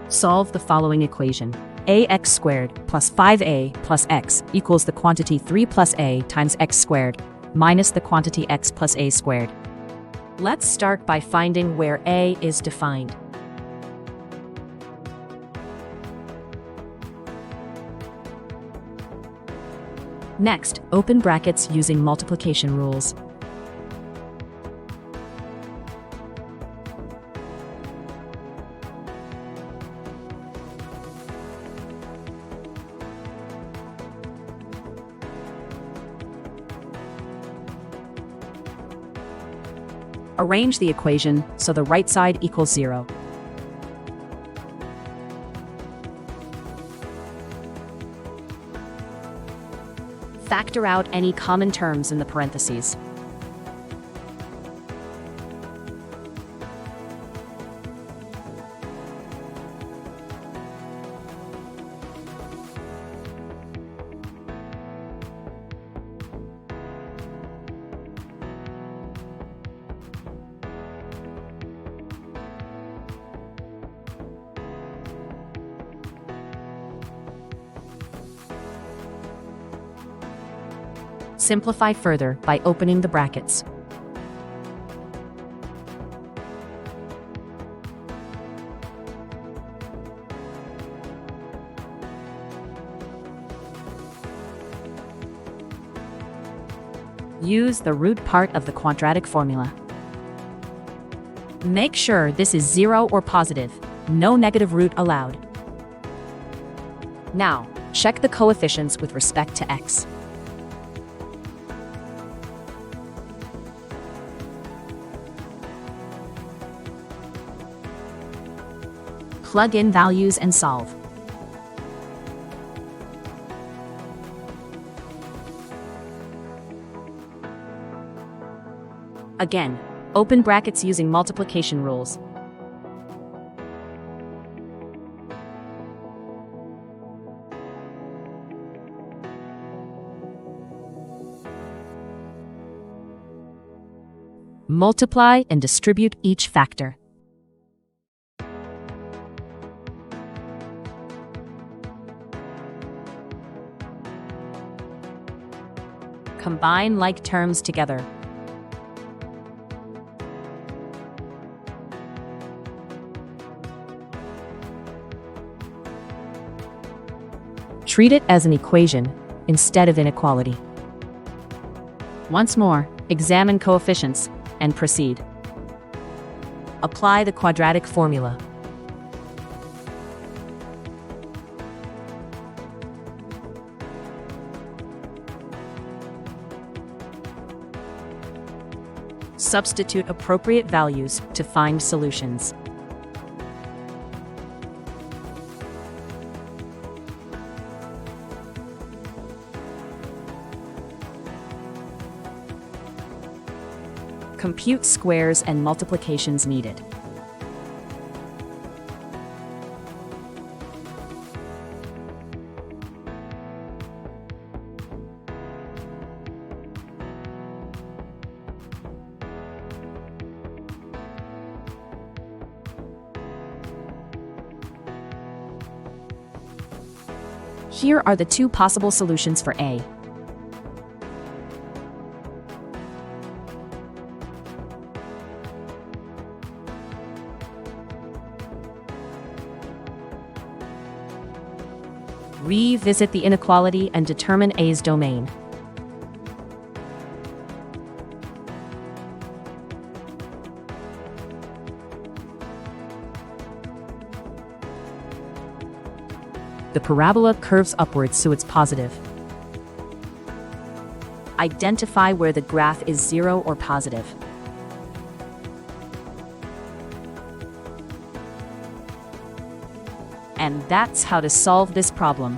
Solve the following equation. ax² plus 5a plus x equals the quantity 3 plus a times x² minus the quantity x plus a². Let's start by finding where a is defined. Next, open brackets using multiplication rules. Arrange the equation so the right side equals 0. Factor out any common terms in the parentheses. Simplify further by opening the brackets. Use the root part of the quadratic formula. Make sure this is 0 or positive, no negative root allowed. Now, check the coefficients with respect to x. Plug in values and solve. Again, open brackets using multiplication rules. Multiply and distribute each factor. Combine like terms together. Treat it as an equation instead of inequality. Once more, examine coefficients and proceed. Apply the quadratic formula. Substitute appropriate values to find solutions. Compute squares and multiplications needed. Here are the two possible solutions for A. Revisit the inequality and determine A's domain. The parabola curves upwards, so it's positive. Identify where the graph is 0 or positive. And that's how to solve this problem.